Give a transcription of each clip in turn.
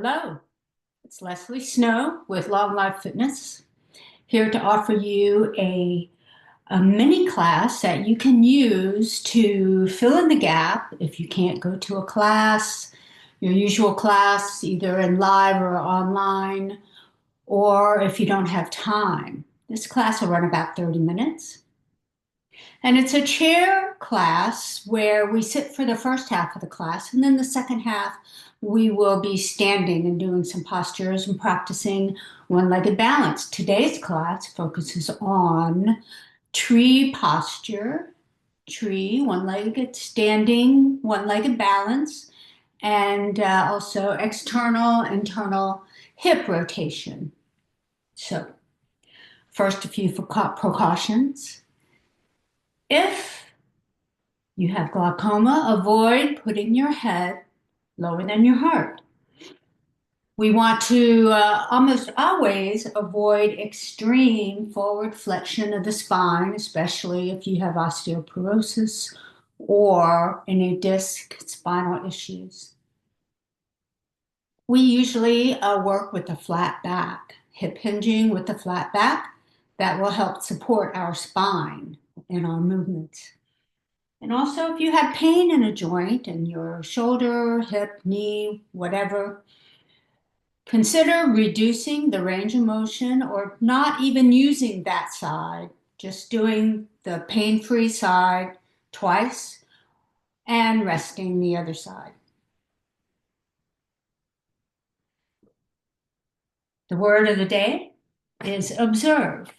Hello, it's Leslie Snow with Long Life Fitness, here to offer you a mini class that you can use to fill in the gap if you can't go to a class, your usual class, either in live or online, or if you don't have time. This class will run about 30 minutes. And it's a chair class where we sit for the first half of the class, and then the second half we will be standing and doing some postures and practicing one-legged balance. Today's class focuses on tree posture, tree, one-legged standing, one-legged balance, and also external, internal hip rotation. So, first, a few precautions. If you have glaucoma, avoid putting your head lower than your heart. We want to almost always avoid extreme forward flexion of the spine, especially if you have osteoporosis or any disc spinal issues. We usually work with a flat back, hip hinging with a flat back. That will help support our spine in our movements. And also, if you have pain in a joint in your shoulder, hip, knee, whatever, consider reducing the range of motion or not even using that side, just doing the pain-free side twice and resting the other side. The word of the day is observe.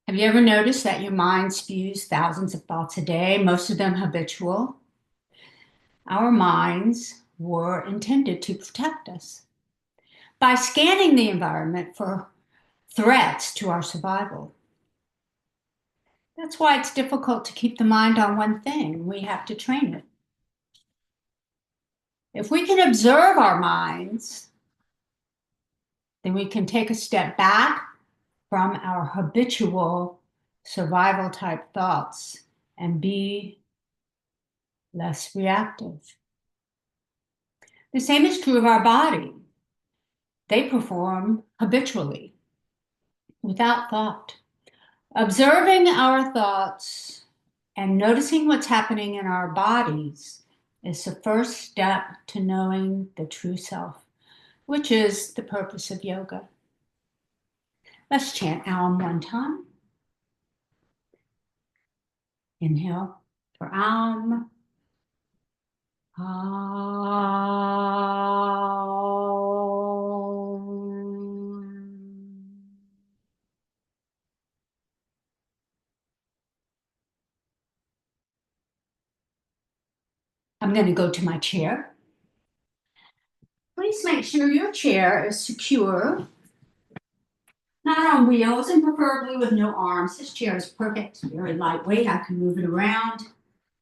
Have you ever noticed that your mind spews thousands of thoughts a day, most of them habitual? Our minds were intended to protect us by scanning the environment for threats to our survival. That's why it's difficult to keep the mind on one thing. We have to train it. If we can observe our minds, then we can take a step back from our habitual survival type thoughts and be less reactive. The same is true of our body. They perform habitually, without thought. Observing our thoughts and noticing what's happening in our bodies is the first step to knowing the true self, which is the purpose of yoga. Let's chant Aum one time. Inhale for Aum. Aum. I'm going to go to my chair. Please make sure your chair is secure, not on wheels, and preferably with no arms. This chair is perfect, very lightweight. I can move it around,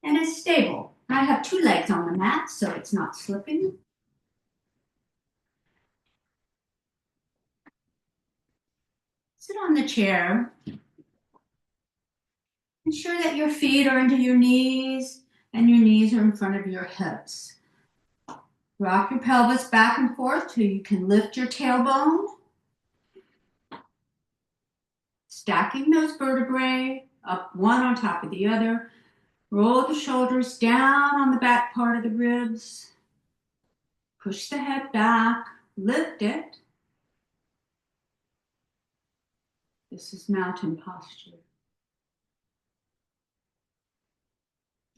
and it's stable. I have two legs on the mat, so it's not slipping. Sit on the chair. Ensure that your feet are into your knees, and your knees are in front of your hips. Rock your pelvis back and forth till you can lift your tailbone. Stacking those vertebrae up one on top of the other. Roll the shoulders down on the back part of the ribs. Push the head back, lift it. This is mountain posture.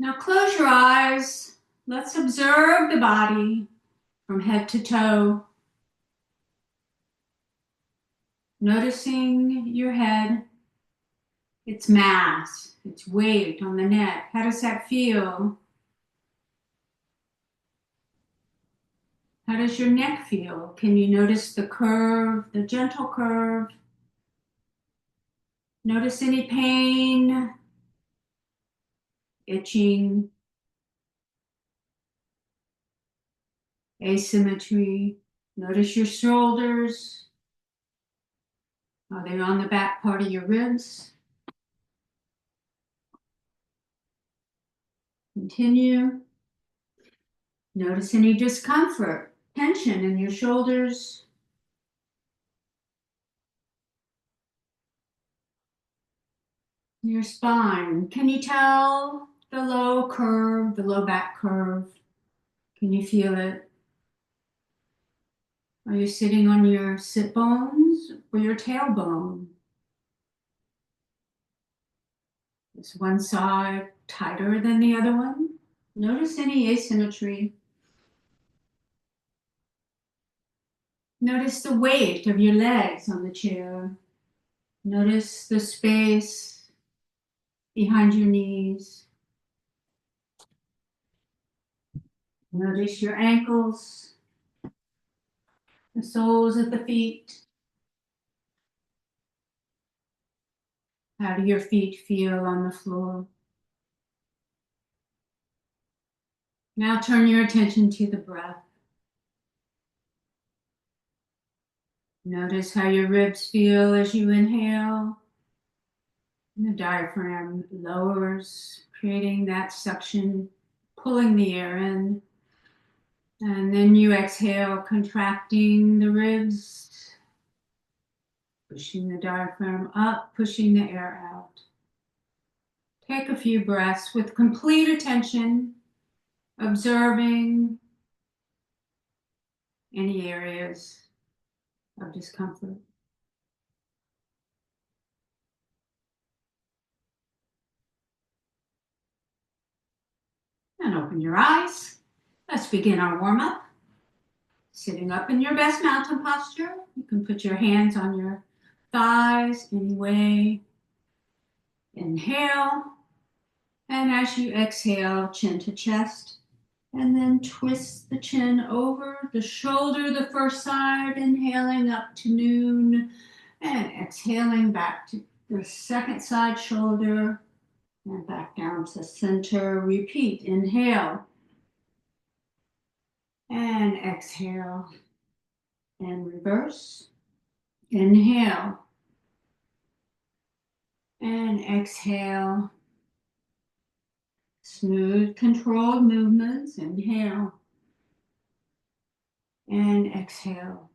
Now close your eyes. Let's observe the body from head to toe. Noticing your head, its mass, its weight on the neck. How does that feel? How does your neck feel? Can you notice the curve, the gentle curve? Notice any pain, itching, asymmetry. Notice your shoulders. Are they on the back part of your ribs? Continue. Notice any discomfort, tension in your shoulders, your spine. Can you tell the low curve, the low back curve? Can you feel it? Are you sitting on your sit bones or your tailbone? Is one side tighter than the other one? Notice any asymmetry. Notice the weight of your legs on the chair. Notice the space behind your knees. Notice your ankles, the soles of the feet. How do your feet feel on the floor? Now turn your attention to the breath. Notice how your ribs feel as you inhale. And the diaphragm lowers, creating that suction, pulling the air in. And then you exhale, contracting the ribs, pushing the diaphragm up, pushing the air out. Take a few breaths with complete attention, observing any areas of discomfort. And open your eyes. Let's begin our warm-up. Sitting up in your best mountain posture. You can put your hands on your thighs any way. Inhale. And as you exhale, chin to chest. And then twist the chin over the shoulder, the first side, inhaling up to noon. And exhaling back to the second side shoulder. And back down to center. Repeat. Inhale. And exhale. And reverse. Inhale. And exhale. Smooth, controlled movements. Inhale. And exhale.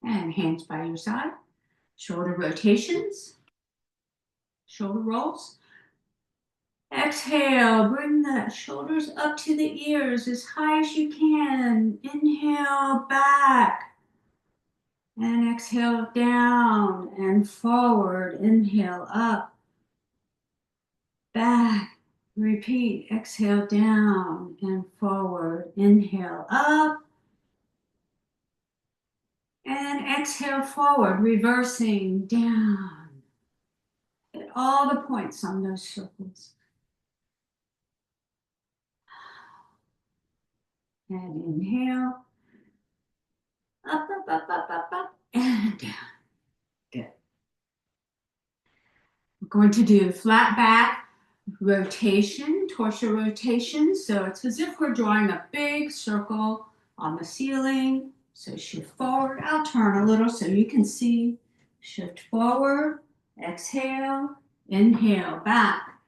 And hands by your side. Shoulder rotations. Shoulder rolls. Exhale, bring the shoulders up to the ears as high as you can. Inhale, back. And exhale, down and forward. Inhale, up, back. Repeat. Exhale, down and forward. Inhale, up. And exhale, forward, reversing down. Hit all the points on those circles. And inhale. Up, up, up, up, up, up, and down. Good. We're going to do flat back rotation, torso rotation. So it's as if we're drawing a big circle on the ceiling. So shift forward. I'll turn a little so you can see. Shift forward, exhale, inhale, back,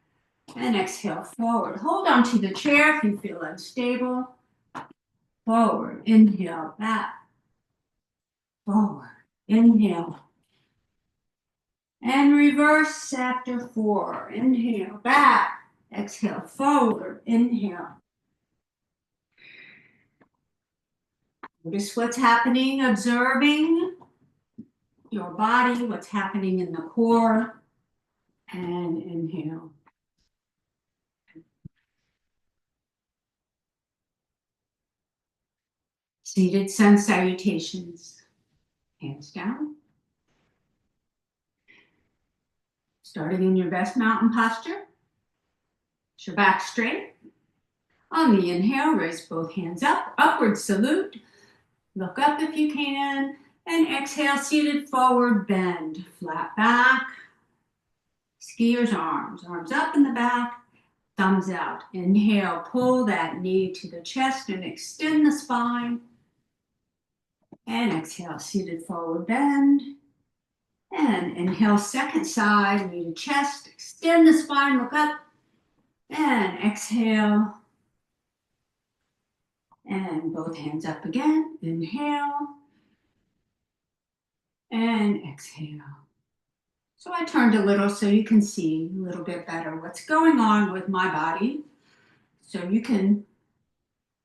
and exhale, forward. Hold on to the chair if you feel unstable. Forward, inhale, back, forward, inhale. And reverse after 4. Inhale, back. Exhale, forward. Inhale. Notice what's happening, observing your body, what's happening in the core. And inhale. Seated sun salutations. Hands down. Starting in your best mountain posture. Your back straight. On the inhale, raise both hands up. Upward salute. Look up if you can. And exhale, seated forward, bend. Flat back. Skier's arms. Arms up in the back. Thumbs out. Inhale, pull that knee to the chest and extend the spine. And exhale, seated forward, bend. And inhale, second side, knee to chest, extend. extend the spine, look up, and exhale. And both hands up again. Inhale and exhale. So I turned a little so you can see a little bit better what's going on with my body. So you can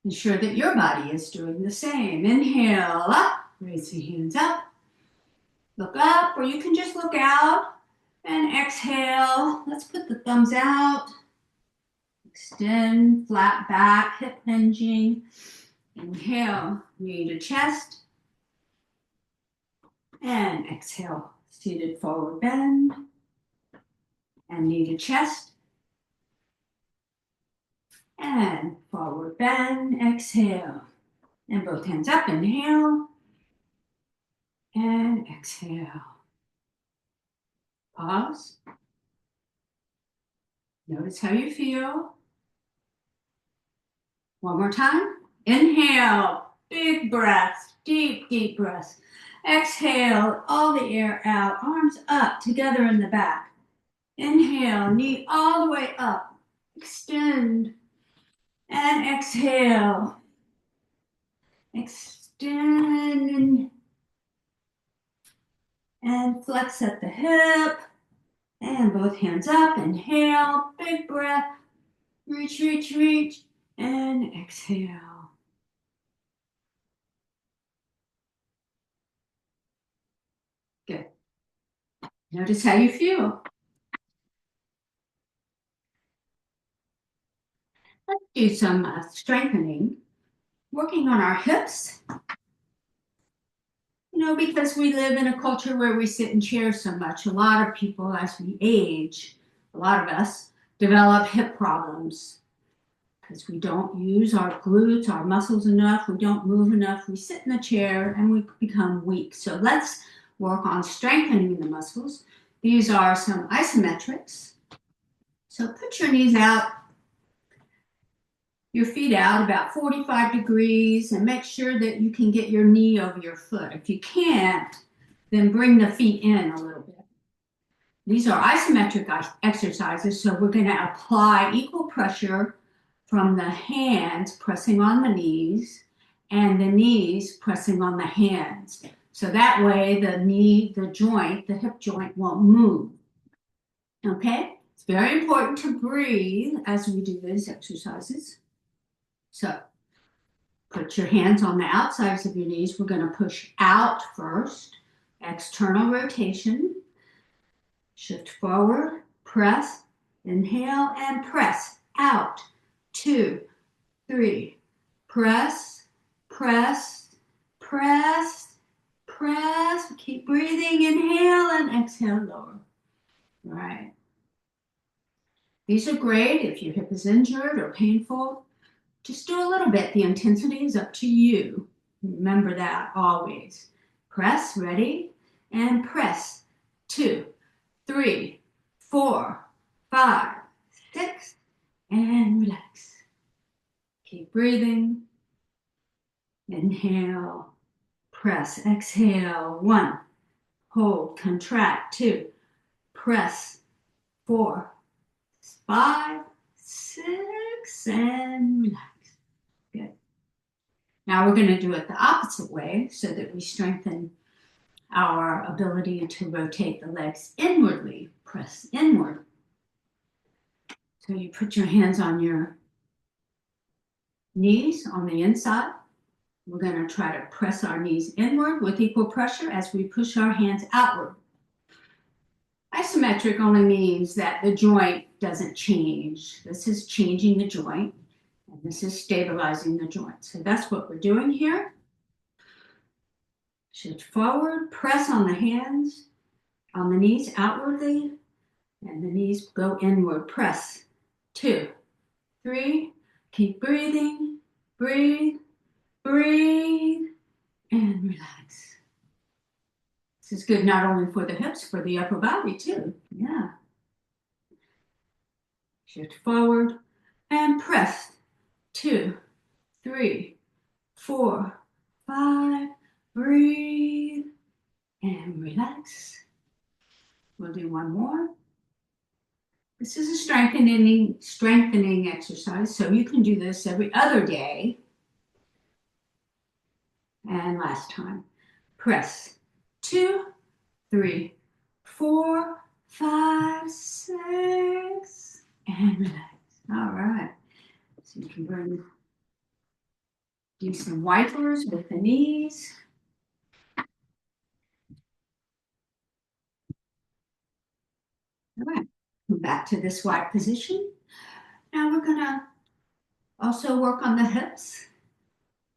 ensure that your body is doing the same. Inhale up, raise the hands up, look up, or you can just look out and exhale. Let's put the thumbs out. Extend, flat back, hip hinging. Inhale, knee to chest. And exhale, seated forward bend. And knee to chest. And forward bend, exhale. And both hands up, inhale. And exhale. Pause. Notice how you feel. One more time. Inhale, big breaths, deep, deep breaths. Exhale, all the air out, arms up, together in the back. Inhale, knee all the way up. Extend. And exhale. Extend. And flex at the hip. And both hands up. Inhale, big breath. Reach, reach, reach. And exhale. Good. Notice how you feel. Let's do some strengthening. Working on our hips. You know, because we live in a culture where we sit in chairs so much, a lot of people, as we age, a lot of us, develop hip problems because we don't use our glutes, our muscles enough, we don't move enough, we sit in the chair and we become weak. So let's work on strengthening the muscles. These are some isometrics. So put your knees out, your feet out about 45 degrees, and make sure that you can get your knee over your foot. If you can't, then bring the feet in a little bit. These are isometric exercises, so we're going to apply equal pressure from the hands pressing on the knees and the knees pressing on the hands. So that way the knee, the joint, the hip joint won't move. Okay? It's very important to breathe as we do these exercises. So put your hands on the outsides of your knees. We're going to push out first. External rotation. Shift forward, press, inhale, and press. Out. 2, 3. Press, press, press, press. Keep breathing. Inhale and exhale, lower. All right. These are great if your hip is injured or painful. Just do a little bit. The intensity is up to you. Remember that always. Press, ready, and press. 2, 3, 4, 5, 6, and relax. Keep breathing. Inhale, press, exhale. 1, hold, contract. 2, press. 4, 5, 6, and relax. Good. Now we're going to do it the opposite way so that we strengthen our ability to rotate the legs inwardly. Press inward. So you put your hands on your knees on the inside. We're going to try to press our knees inward with equal pressure as we push our hands outward. Isometric only means that the joint doesn't change. This is changing the joint, and this is stabilizing the joint. So that's what we're doing here. Shift forward, press on the hands, on the knees outwardly, and the knees go inward. Press. 2, 3, keep breathing, breathe, breathe, and relax. This is good not only for the hips, for the upper body too. Yeah. Shift forward and press. 2, 3, 4, 5, breathe, and relax. We'll do one more. This is a strengthening exercise, so you can do this every other day. And last time. Press 2, 3, 4, 5, 6, and relax. All right. So you can do some wipers with the knees. All right. Back to this wide position. Now we're gonna also work on the hips.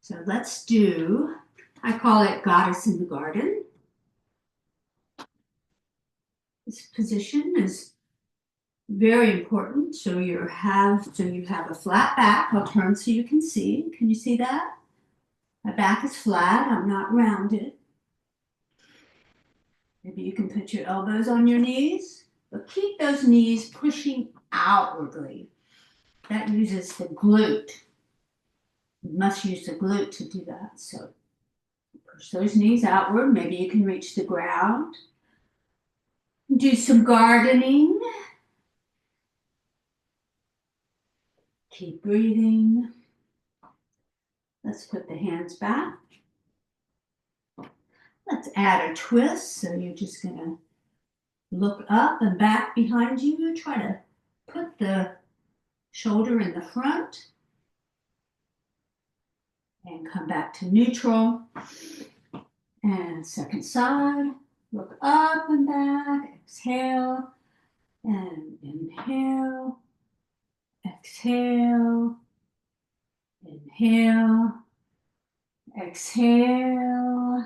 So let's do, I call it Goddess in the Garden. This position is very important. So you have a flat back. I'll turn so you can see. Can you see that? My back is flat. I'm not rounded. Maybe you can put your elbows on your knees, but keep those knees pushing outwardly. That uses the glute. You must use the glute to do that. So push those knees outward. Maybe you can reach the ground. Do some gardening. Keep breathing. Let's put the hands back. Let's add a twist. So you're just going to look up and back behind you. Try to put the shoulder in the front and come back to neutral. And second side. Look up and back. Exhale and inhale. Exhale. Inhale. Exhale.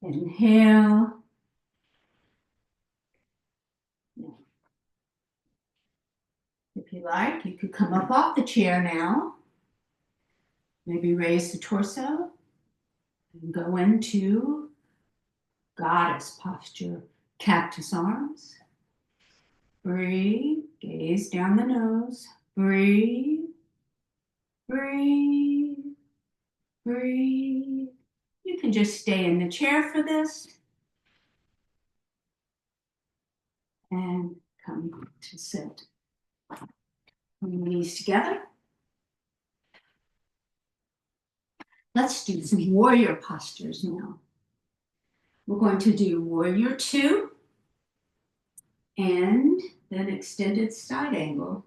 Inhale. If you like, you could come up off the chair now. Maybe raise the torso and go into goddess posture, cactus arms. Breathe, gaze down the nose. Breathe, breathe, breathe. You can just stay in the chair for this and come to sit. Bring your knees together. Let's do some warrior postures now. We're going to do warrior 2 and then extended side angle.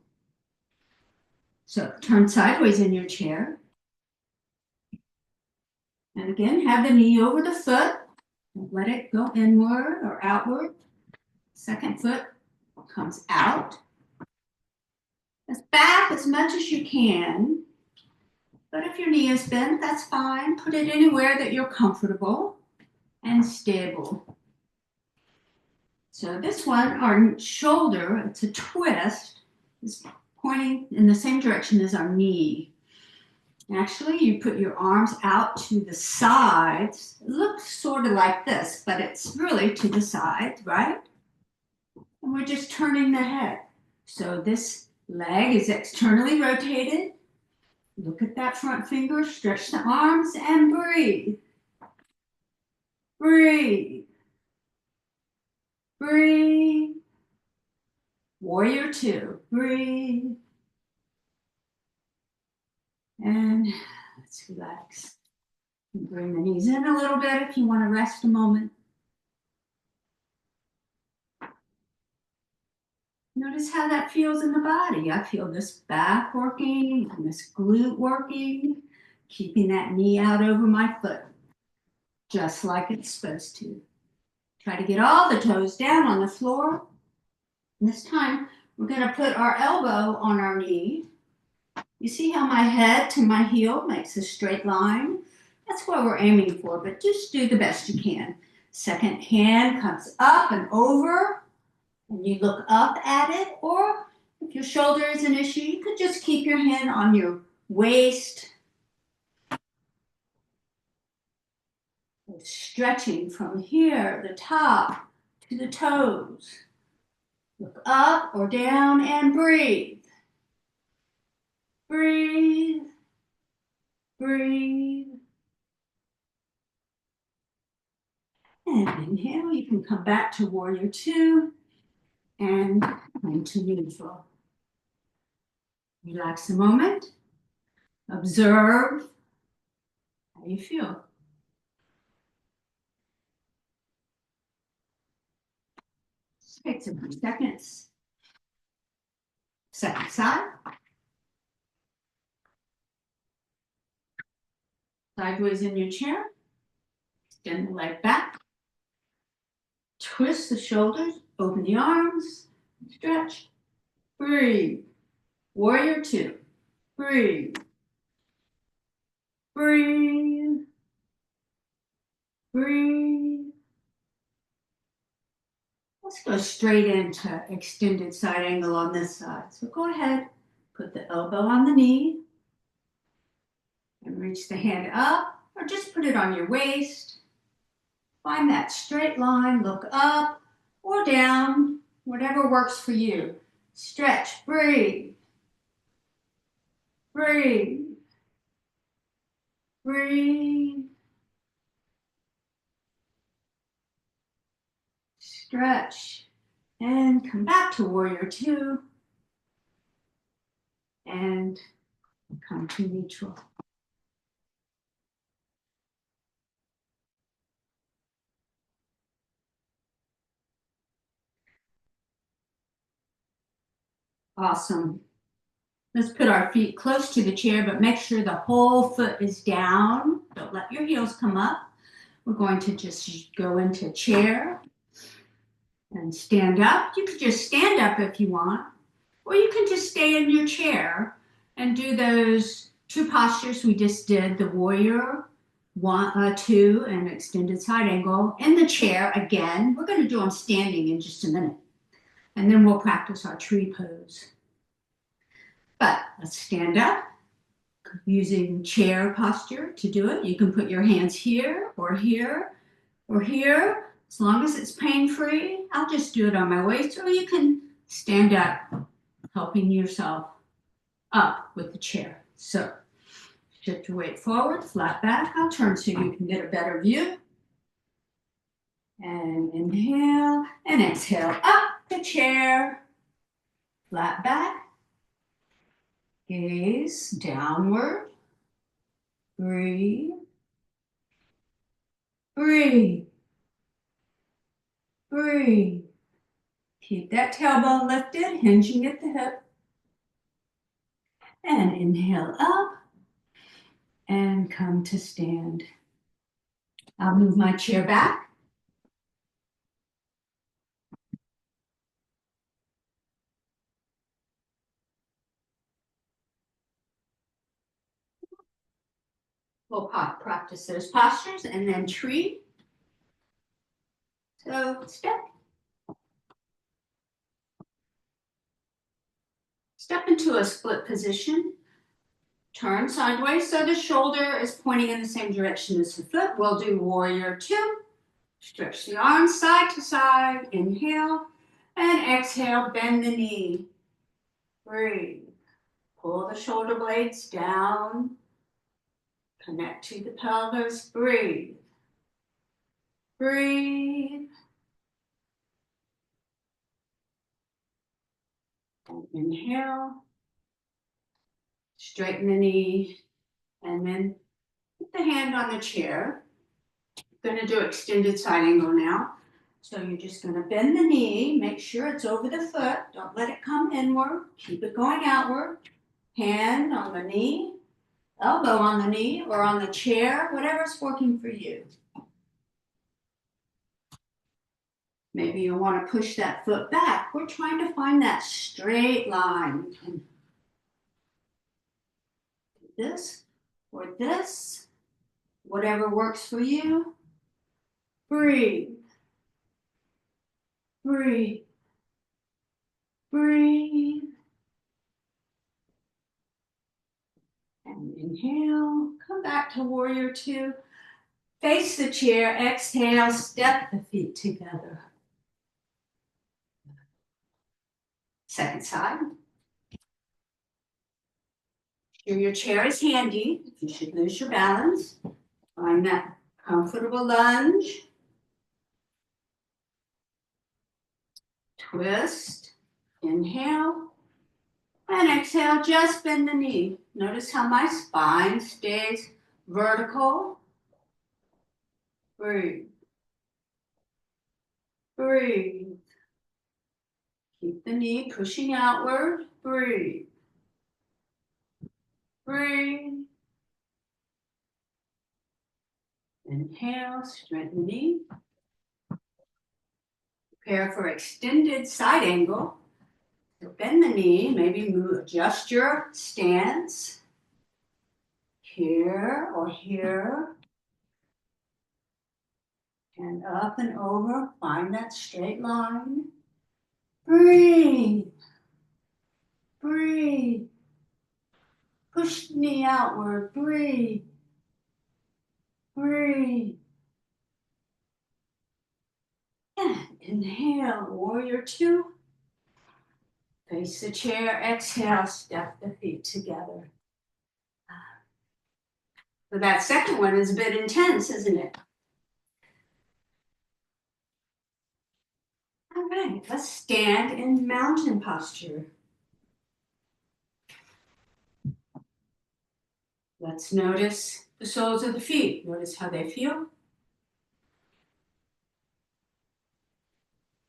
So turn sideways in your chair. And again, have the knee over the foot. And let it go inward or outward. Second foot comes out. It's back as much as you can. But if your knee is bent, that's fine. Put it anywhere that you're comfortable and stable. So this one, our shoulder, it's a twist, is pointing in the same direction as our knee. Actually, you put your arms out to the sides. It looks sort of like this, but it's really to the side, right? And we're just turning the head. So this leg is externally rotated. Look at that front finger, stretch the arms and breathe. Breathe. Breathe. Warrior 2. Breathe. And let's relax. Bring the knees in a little bit if you want to rest a moment. Notice how that feels in the body. I feel this back working and this glute working, keeping that knee out over my foot, just like it's supposed to. Try to get all the toes down on the floor. And this time, we're going to put our elbow on our knee. You see how my head to my heel makes a straight line? That's what we're aiming for, but just do the best you can. Second hand comes up and over, and you look up at it, or if your shoulder is an issue, you could just keep your hand on your waist. Stretching from here, the top, to the toes. Look up or down and breathe. Breathe. Breathe. And inhale, you can come back to warrior 2 and into neutral. Relax a moment. Observe how you feel. Take some seconds. Second side. Sideways in your chair. Extend the leg back. Twist the shoulders. Open the arms. Stretch. Breathe. Warrior two. Breathe. Breathe. Breathe. Let's go straight into extended side angle on this side. So go ahead, put the elbow on the knee and reach the hand up, or just put it on your waist. Find that straight line, look up or down, whatever works for you. Stretch, breathe, breathe, breathe. Stretch and come back to warrior two and come to neutral. Awesome. Let's put our feet close to the chair, but make sure the whole foot is down. Don't let your heels come up. We're going to just go into chair and stand up. You can just stand up if you want, or you can just stay in your chair and do those two postures we just did, the warrior one, two, and extended side angle in the chair again. We're going to do them standing in just a minute, and then we'll practice our tree pose. But let's stand up using chair posture to do it. You can put your hands here or here or here, as long as it's pain-free. I'll just do it on my waist, or you can stand up, helping yourself up with the chair. So shift your weight forward, flat back. I'll turn so you can get a better view. And inhale and exhale up the chair, flat back. Gaze downward. Breathe. Breathe. Breathe. Keep that tailbone lifted, hinging at the hip. And inhale up and come to stand. I'll move my chair back. We'll practice those postures and then tree. So step into a split position. Turn sideways so the shoulder is pointing in the same direction as the foot. We'll do warrior two. Stretch the arms side to side. Inhale and exhale. Bend the knee. Breathe. Pull the shoulder blades down. Connect to the pelvis. Breathe. Breathe. And inhale. Straighten the knee. And then put the hand on the chair. Going to do extended side angle now. So you're just going to bend the knee. Make sure it's over the foot. Don't let it come inward. Keep it going outward. Hand on the knee. Elbow on the knee or on the chair. Whatever's working for you. Maybe you want to push that foot back. We're trying to find that straight line. This or this. Whatever works for you. Breathe. Breathe. Breathe. And inhale. Come back to warrior two. Face the chair. Exhale. Step the feet together. Second side. Your chair is handy. You should lose your balance. Find that comfortable lunge. Twist. Inhale and exhale, just bend the knee. Notice how my spine stays vertical. Breathe. Breathe. Keep the knee pushing outward. Breathe. Breathe. Inhale, straighten the knee. Prepare for extended side angle. So bend the knee, maybe adjust your stance here or here. And up and over, find that straight line. Breathe. Breathe. Push the knee outward. Breathe. Breathe. And inhale, warrior two. Face the chair, exhale, step the feet together. So that second one is a bit intense, isn't it? All right, let's stand in mountain posture. Let's notice the soles of the feet. Notice how they feel.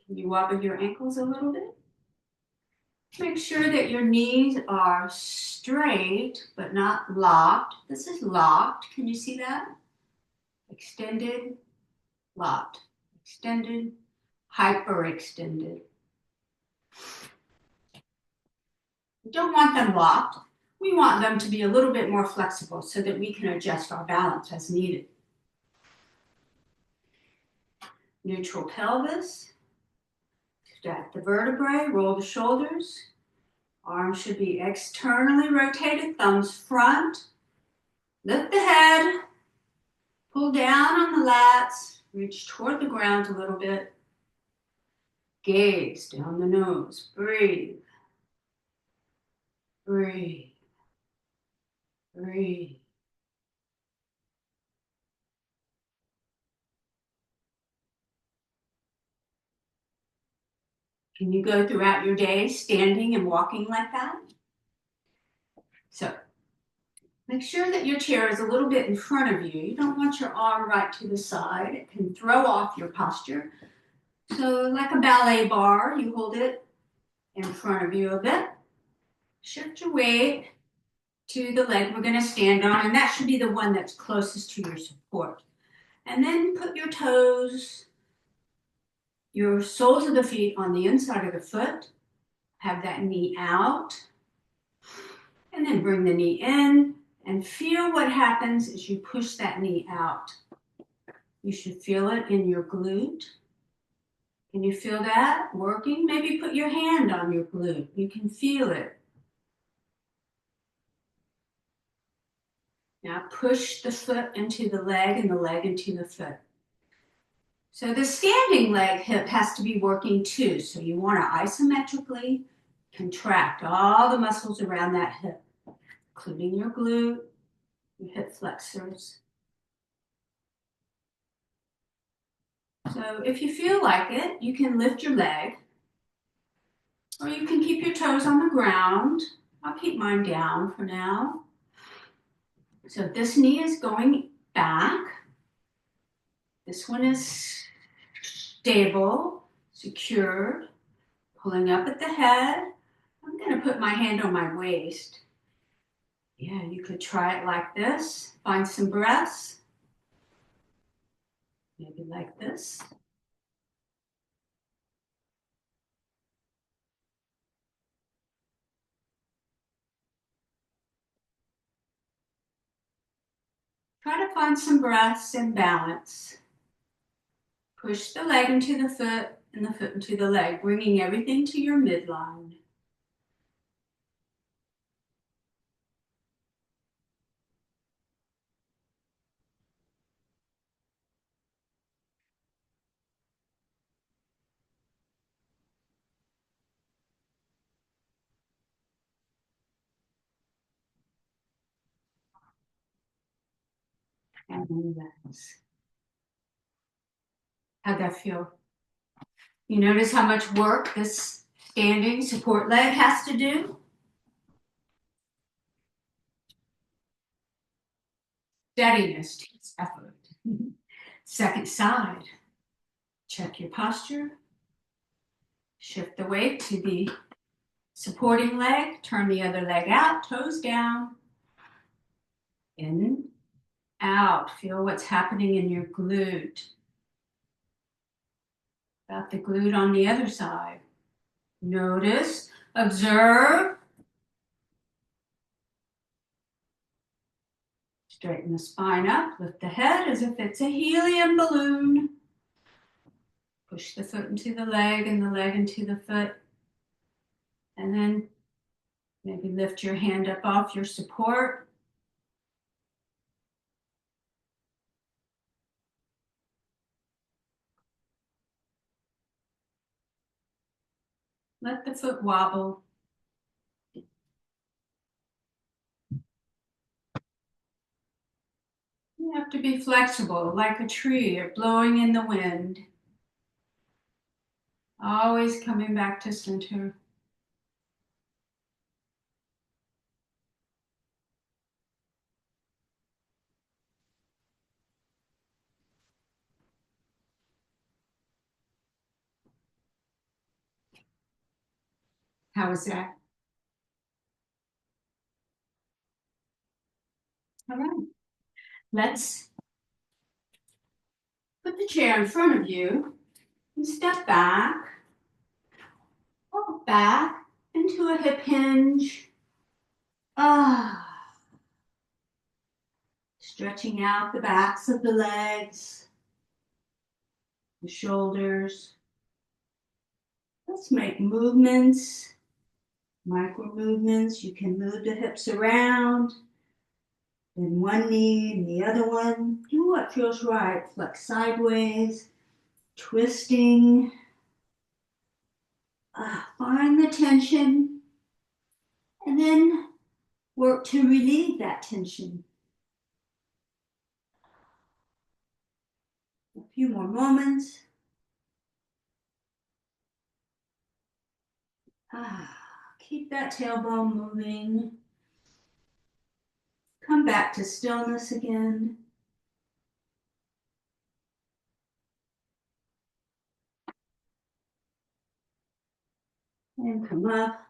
Can you wobble your ankles a little bit? Make sure that your knees are straight but not locked. This is locked. Can you see that? Extended, locked. Extended, hyperextended. We don't want them locked. We want them to be a little bit more flexible so that we can adjust our balance as needed. Neutral pelvis. Stack the vertebrae, roll the shoulders. Arms should be externally rotated, thumbs front. Lift the head. Pull down on the lats. Reach toward the ground a little bit. Gaze down the nose. Breathe. Breathe. Breathe. Can you go throughout your day standing and walking like that? So make sure that your chair is a little bit in front of you. You don't want your arm right to the side. It can throw off your posture. So like a ballet bar, you hold it in front of you a bit. Shift your weight to the leg we're going to stand on, and that should be the one that's closest to your support. And then put your toes, your soles of the feet on the inside of the foot. Have that knee out. And then bring the knee in and feel what happens as you push that knee out. You should feel it in your glute. Can you feel that working? Maybe put your hand on your glute. You can feel it. Now push the foot into the leg and the leg into the foot. So the standing leg hip has to be working too. So you want to isometrically contract all the muscles around that hip, including your glute, your hip flexors. So if you feel like it, you can lift your leg, or you can keep your toes on the ground. I'll keep mine down for now. So this knee is going back. This one is stable, secured, pulling up at the head. I'm going to put my hand on my waist. Yeah, you could try it like this. Find some breaths. Maybe like this. Try to find some breaths and balance. Push the leg into the foot and the foot into the leg, bringing everything to your midline. And relax. How'd that feel? You notice how much work this standing support leg has to do. Steadiness takes effort. Second side. Check your posture. Shift the weight to the supporting leg. Turn the other leg out, toes down. In, out. Feel what's happening in your glute. Got the glute on the other side. Notice, observe. Straighten the spine up, lift the head as if it's a helium balloon. Push the foot into the leg and the leg into the foot. And then maybe lift your hand up off your support. Let the foot wobble. You have to be flexible, like a tree or blowing in the wind. Always coming back to center. How is that? All right. Let's put the chair in front of you and step back. Walk back into a hip hinge. Stretching out the backs of the legs, the shoulders. Let's make movements, micro movements. You can move the hips around, then one knee and the other one. Do what feels right. Flex sideways, twisting. Find the tension, and then work to relieve that tension. A few more moments. Keep that tailbone moving. Come back to stillness again. And come up.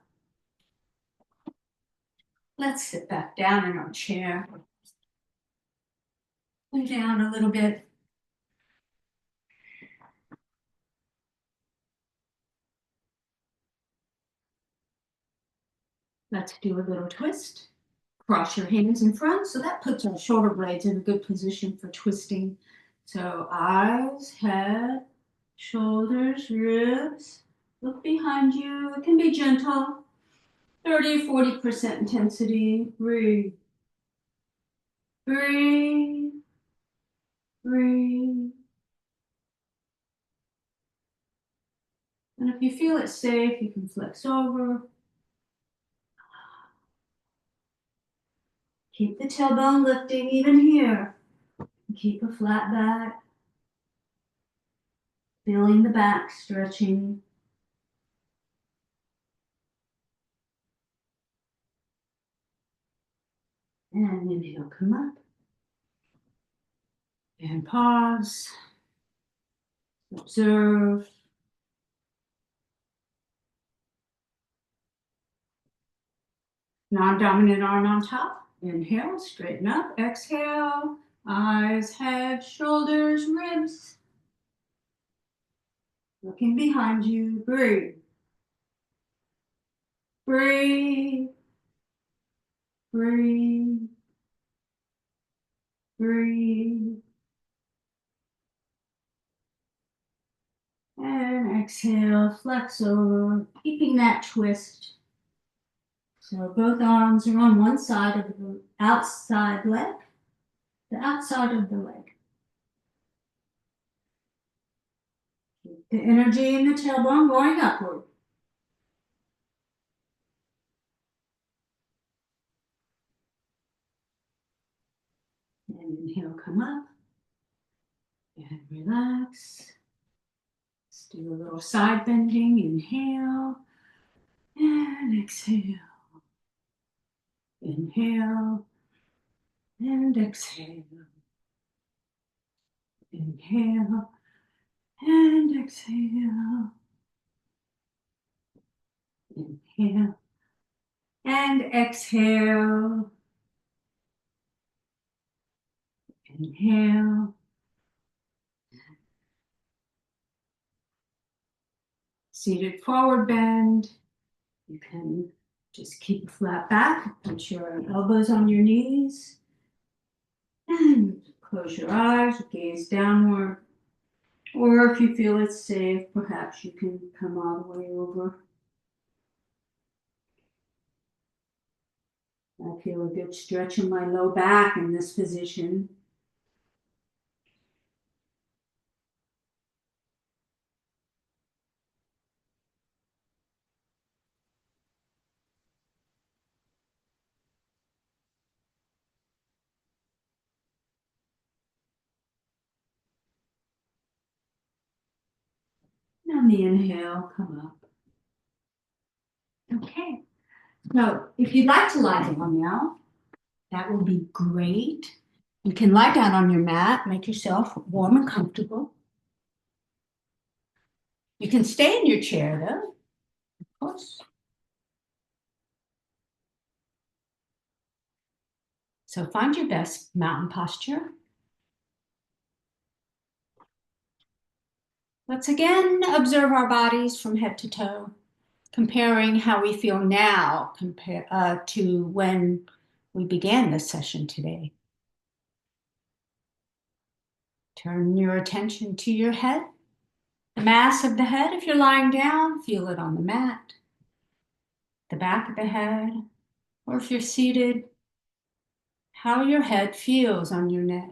Let's sit back down in our chair. Lay down a little bit. Let's do a little twist. Cross your hands in front. So that puts our shoulder blades in a good position for twisting. So eyes, head, shoulders, ribs. Look behind you. It can be gentle. 30-40% intensity. Breathe. Breathe. Breathe. And if you feel it safe, you can flex over. Keep the tailbone lifting even here. Keep a flat back. Feeling the back stretching. And inhale, come up. And pause. Observe. Non-dominant arm on top. Inhale, straighten up. Exhale. Eyes, head, shoulders, ribs. Looking behind you. Breathe. Breathe. Breathe. Breathe. And exhale, flex over, keeping that twist. So both arms are on one side of the outside leg, the outside of the leg. Keep the energy in the tailbone going upward. And inhale, come up. And relax. Let's do a little side bending. Inhale. exhale. Inhale and exhale. Inhale and exhale. Inhale and exhale. Inhale. Seated forward bend. You can just keep a flat back. Put your elbows on your knees. And close your eyes, gaze downward. Or if you feel it's safe, perhaps you can come all the way over. I feel a good stretch in my low back in this position. And on the inhale, come up. Okay. So if you'd like to lie down now, that will be great. You can lie down on your mat, make yourself warm and comfortable. You can stay in your chair though, of course. So find your best mountain posture. Let's again observe our bodies from head to toe, comparing how we feel now to when we began this session today. Turn your attention to your head, the mass of the head. If you're lying down, feel it on the mat, the back of the head, or if you're seated, how your head feels on your neck.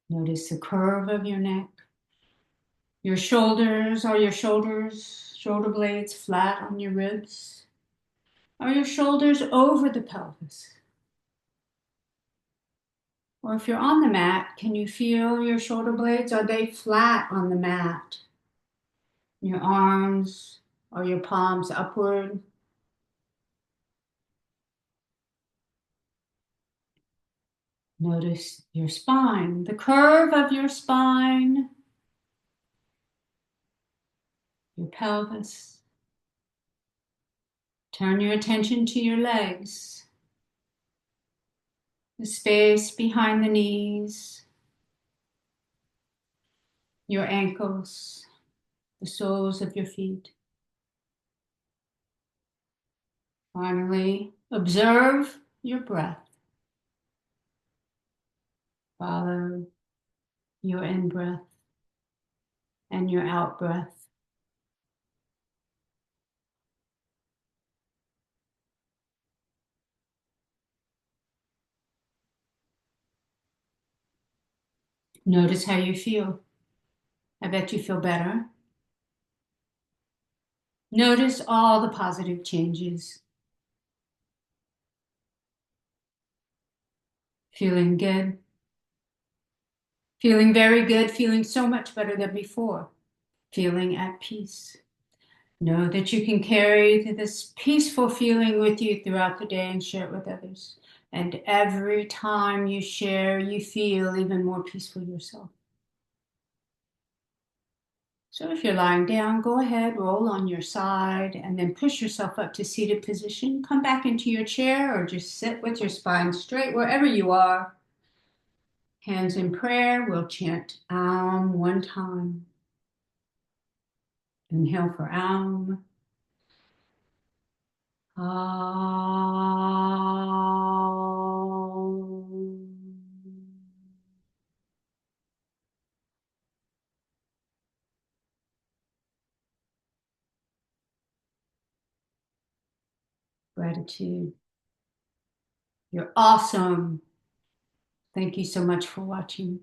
Notice the curve of your neck. Your shoulders, are your shoulder blades flat on your ribs? Are your shoulders over the pelvis? Or if you're on the mat, can you feel your shoulder blades? Are they flat on the mat? Your arms, or your palms upward? Notice your spine, the curve of your spine, your pelvis. Turn your attention to your legs, the space behind the knees, your ankles, the soles of your feet. Finally, observe your breath. Follow your in-breath and your out-breath. Notice how you feel. I bet you feel better. Notice all the positive changes. Feeling good. Feeling very good, feeling so much better than before. Feeling at peace. Know that you can carry this peaceful feeling with you throughout the day and share it with others. And every time you share, you feel even more peaceful yourself. So if you're lying down, go ahead, roll on your side, and then push yourself up to seated position. Come back into your chair or just sit with your spine straight wherever you are. Hands in prayer. We'll chant Aum one time. Inhale for Aum. Gratitude. You're awesome. Thank you so much for watching.